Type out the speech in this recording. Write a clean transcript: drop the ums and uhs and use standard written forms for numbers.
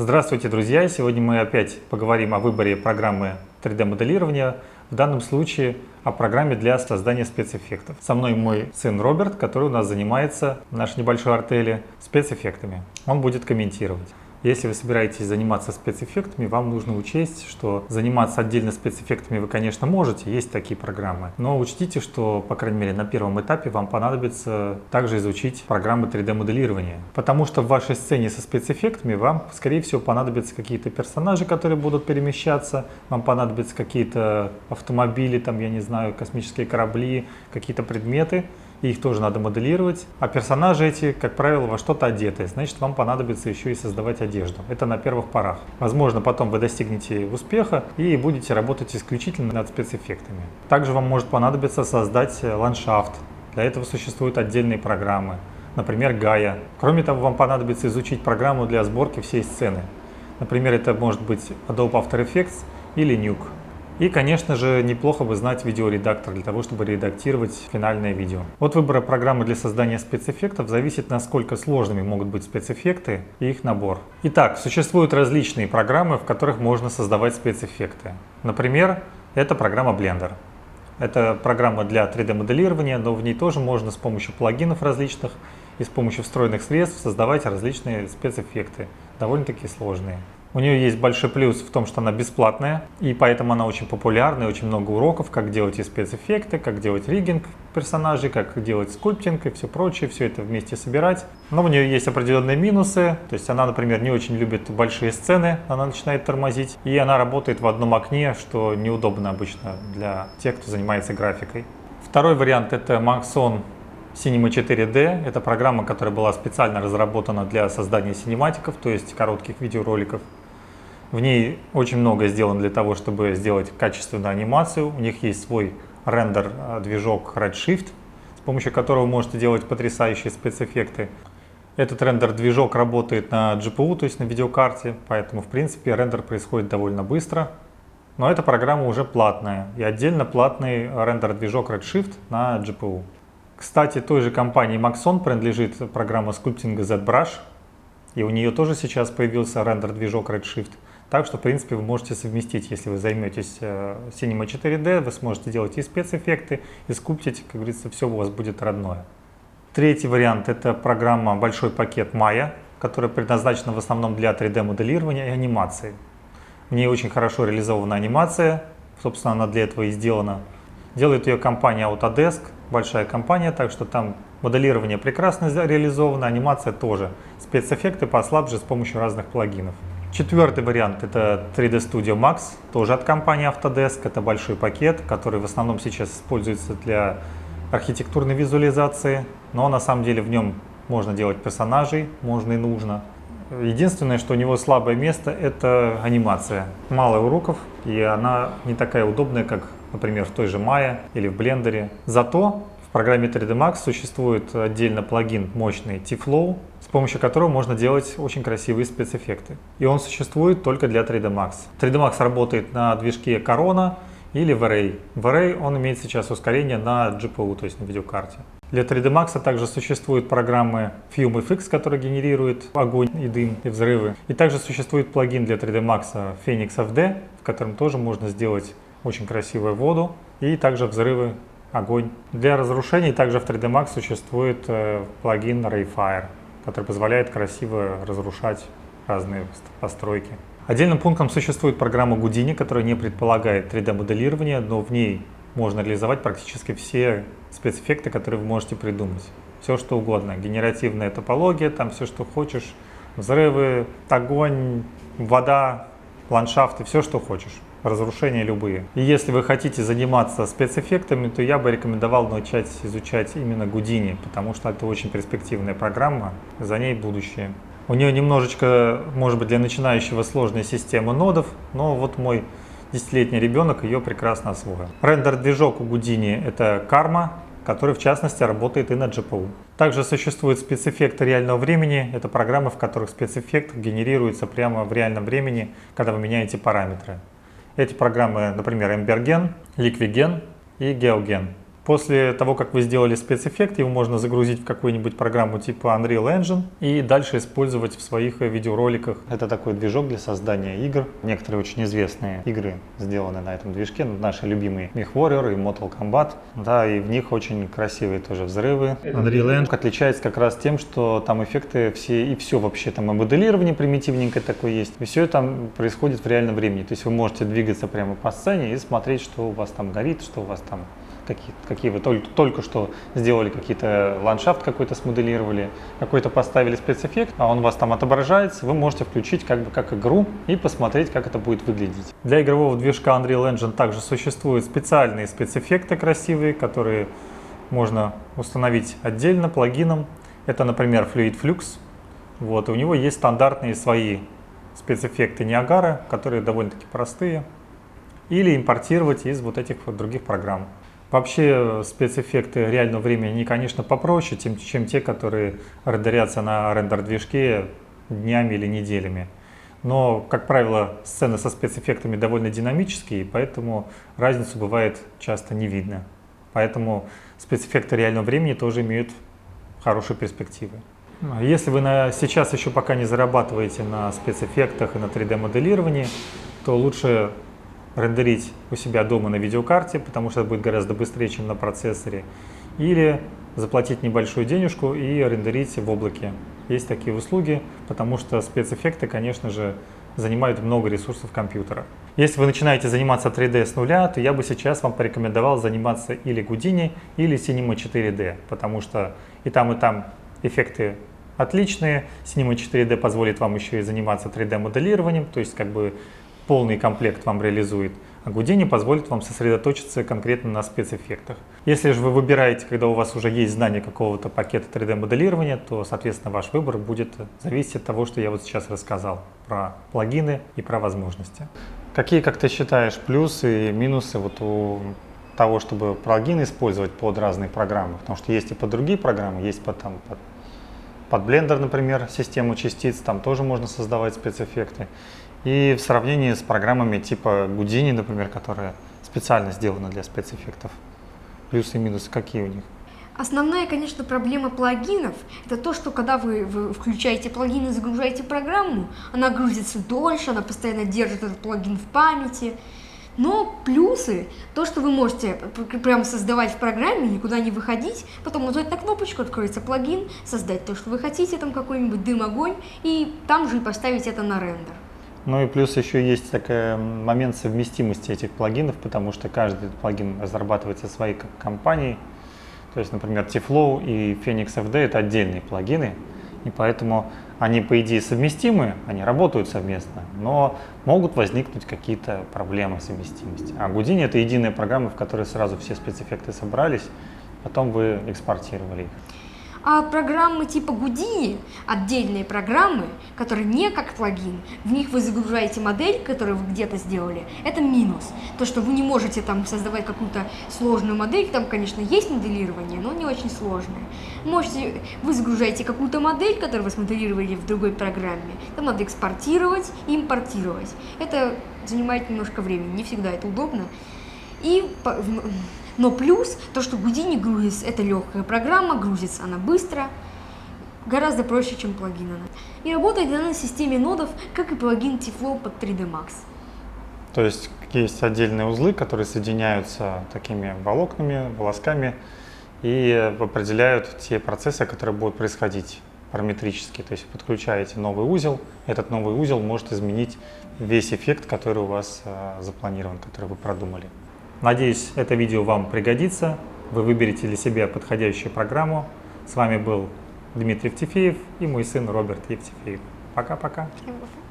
Здравствуйте, друзья! Сегодня мы опять поговорим о выборе программы 3D-моделирования, в данном случае о программе для создания спецэффектов. Со мной мой сын Роберт, который у нас занимается в нашей небольшой артели спецэффектами. Он будет комментировать. Если вы собираетесь заниматься спецэффектами, вам нужно учесть, что заниматься отдельно спецэффектами вы, конечно, можете, есть такие программы, но учтите, что, по крайней мере, на первом этапе вам понадобится также изучить программы 3D-моделирования, потому что в вашей сцене со спецэффектами вам, скорее всего, понадобятся какие-то персонажи, которые будут перемещаться, вам понадобятся какие-то автомобили, там, я не знаю, космические корабли, какие-то предметы. Их тоже надо моделировать, а персонажи эти, как правило, во что-то одеты, значит, вам понадобится еще и создавать одежду. Это на первых порах. Возможно, потом вы достигнете успеха и будете работать исключительно над спецэффектами. Также вам может понадобиться создать ландшафт. Для этого существуют отдельные программы, например, Gaia. Кроме того, вам понадобится изучить программу для сборки всей сцены. Например, это может быть Adobe After Effects или Nuke. И, конечно же, неплохо бы знать видеоредактор для того, чтобы редактировать финальное видео. От выбора программы для создания спецэффектов зависит, насколько сложными могут быть спецэффекты и их набор. Итак, существуют различные программы, в которых можно создавать спецэффекты. Например, это программа Blender. Это программа для 3D-моделирования, но в ней тоже можно с помощью плагинов различных и с помощью встроенных средств создавать различные спецэффекты, довольно-таки сложные. У нее есть большой плюс в том, что она бесплатная, и поэтому она очень популярна, и очень много уроков, как делать и спецэффекты, как делать риггинг персонажей, как делать скульптинг и все прочее, все это вместе собирать. Но у нее есть определенные минусы, то есть она, например, не очень любит большие сцены, она начинает тормозить, и она работает в одном окне, что неудобно обычно для тех, кто занимается графикой. Второй вариант — это Maxon Cinema 4D. Это программа, которая была специально разработана для создания синематиков, то есть коротких видеороликов. В ней очень много сделано для того, чтобы сделать качественную анимацию. У них есть свой рендер-движок Redshift, с помощью которого вы можете делать потрясающие спецэффекты. Этот рендер-движок работает на GPU, то есть на видеокарте, поэтому, в принципе, рендер происходит довольно быстро. Но эта программа уже платная, и отдельно платный рендер-движок Redshift на GPU. Кстати, той же компании Maxon принадлежит программа скульптинга ZBrush, и у нее тоже сейчас появился рендер-движок Redshift. Так что, в принципе, вы можете совместить, если вы займетесь Cinema 4D, вы сможете делать и спецэффекты, и скульптить, как говорится, все у вас будет родное. Третий вариант — это программа большой пакет Maya, которая предназначена в основном для 3D-моделирования и анимации. В ней очень хорошо реализована анимация, собственно, она для этого и сделана. Делает ее компания Autodesk, большая компания, так что там моделирование прекрасно реализовано, анимация тоже. Спецэффекты послабже с помощью разных плагинов. Четвертый вариант — это 3D Studio Max, тоже от компании Autodesk. Это большой пакет, который в основном сейчас используется для архитектурной визуализации, но на самом деле в нем можно делать персонажей, можно и нужно. Единственное, что у него слабое место — это анимация. Мало уроков, и она не такая удобная, как, например, в той же Maya или в Blender. Зато в программе 3D Max существует отдельно плагин мощный T-Flow, с помощью которого можно делать очень красивые спецэффекты. И он существует только для 3D Max. 3D Max работает на движке Corona или V-Ray. V-Ray он имеет сейчас ускорение на GPU, то есть на видеокарте. Для 3D Max также существуют программы FumeFX, которые генерируют огонь и дым и взрывы. И также существует плагин для 3D Max Phoenix FD, в котором тоже можно сделать очень красивую воду и также взрывы, огонь. Для разрушений также в 3D Max существует плагин Rayfire, который позволяет красиво разрушать разные постройки. Отдельным пунктом существует программа Houdini, которая не предполагает 3D-моделирование, но в ней можно реализовать практически все спецэффекты, которые вы можете придумать. Все что угодно. Генеративная топология, там все что хочешь. Взрывы, огонь, вода, ландшафты, все что хочешь. Разрушения любые. И если вы хотите заниматься спецэффектами, то я бы рекомендовал начать изучать именно Houdini, потому что это очень перспективная программа, за ней будущее. У нее немножечко, может быть, для начинающего сложная система нодов, но вот мой 10-летний ребенок ее прекрасно освоил. Рендер-движок у Houdini — это Karma, который в частности работает и на GPU. Также существуют спецэффекты реального времени. Это программы, в которых спецэффект генерируется прямо в реальном времени, когда вы меняете параметры. Эти программы, например, Embergen, Liquigen и GeoGen. После того, как вы сделали спецэффект, его можно загрузить в какую-нибудь программу типа Unreal Engine и дальше использовать в своих видеороликах. Это такой движок для создания игр. Некоторые очень известные игры сделаны на этом движке. Наши любимые MechWarrior и Mortal Kombat. Да, и в них очень красивые тоже взрывы. Unreal Engine отличается как раз тем, что там эффекты все и все вообще. Там и моделирование примитивненькое такое есть. И все это происходит в реальном времени. То есть вы можете двигаться прямо по сцене и смотреть, что у вас там горит, что у вас там какие вы только что сделали, какие-то ландшафт какой-то смоделировали, какой-то поставили спецэффект, а он у вас там отображается, вы можете включить как игру и посмотреть, как это будет выглядеть. Для игрового движка Unreal Engine также существуют специальные спецэффекты красивые, которые можно установить отдельно плагином. Это, например, Fluid Flux. Вот, и у него есть стандартные свои спецэффекты Niagara, которые довольно-таки простые. Или импортировать из вот этих вот других программ. Вообще спецэффекты реального времени, они, конечно, попроще, чем те, которые рендерятся на рендер-движке днями или неделями. Но, как правило, сцены со спецэффектами довольно динамические, поэтому разницу бывает часто не видно. Поэтому спецэффекты реального времени тоже имеют хорошие перспективы. Если вы сейчас еще пока не зарабатываете на спецэффектах и на 3D-моделировании, то лучше рендерить у себя дома на видеокарте, потому что это будет гораздо быстрее, чем на процессоре. Или заплатить небольшую денежку и рендерить в облаке. Есть такие услуги, потому что спецэффекты, конечно же, занимают много ресурсов компьютера. Если вы начинаете заниматься 3D с нуля, то я бы сейчас вам порекомендовал заниматься или Houdini, или Cinema 4D, потому что и там эффекты отличные. Cinema 4D позволит вам еще и заниматься 3D-моделированием, то есть как бы полный комплект вам реализует, а Houdini позволит вам сосредоточиться конкретно на спецэффектах. Если же вы выбираете, когда у вас уже есть знание какого-то пакета 3D-моделирования, то, соответственно, ваш выбор будет зависеть от того, что я вот сейчас рассказал про плагины и про возможности. Какие, как ты считаешь, плюсы и минусы вот у того, чтобы плагины использовать под разные программы? Потому что есть и под другие программы, есть под Blender, например, систему частиц, там тоже можно создавать спецэффекты. И в сравнении с программами типа Houdini, например, которые специально сделаны для спецэффектов, плюсы и минусы какие у них? Основная, конечно, проблема плагинов – это то, что когда вы включаете плагин и загружаете программу, она грузится дольше, она постоянно держит этот плагин в памяти. Но плюсы – то, что вы можете прямо создавать в программе, никуда не выходить, потом нажать на кнопочку, откроется плагин, создать то, что вы хотите, там какой-нибудь дым-огонь, и там же и поставить это на рендер. Ну и плюс еще есть такой момент совместимости этих плагинов, потому что каждый плагин разрабатывается своей компанией. То есть, например, T-Flow и Phoenix FD – это отдельные плагины, и поэтому они, по идее, совместимы, они работают совместно, но могут возникнуть какие-то проблемы совместимости. А Houdini – это единая программа, в которой сразу все спецэффекты собрались, потом вы экспортировали их. А программы типа Houdini, отдельные программы, которые не как плагин, в них вы загружаете модель, которую вы где-то сделали, это минус. То, что вы не можете там создавать какую-то сложную модель, там, конечно, есть моделирование, но не очень сложное. Вы загружаете какую-то модель, которую вы смоделировали в другой программе, там надо экспортировать и импортировать. Это занимает немножко времени, не всегда это удобно. Но плюс, то, что Houdini грузится, это легкая программа, грузится она быстро, гораздо проще, чем плагин она. И работает она на системе нодов, как и плагин T-Flow под 3D Max. То есть есть отдельные узлы, которые соединяются такими волокнами, волосками и определяют те процессы, которые будут происходить параметрически. То есть подключаете новый узел, этот новый узел может изменить весь эффект, который у вас запланирован, который вы продумали. Надеюсь, это видео вам пригодится. Вы выберете для себя подходящую программу. С вами был Дмитрий Евтефеев и мой сын Роберт Евтефеев. Пока-пока. Всем пока.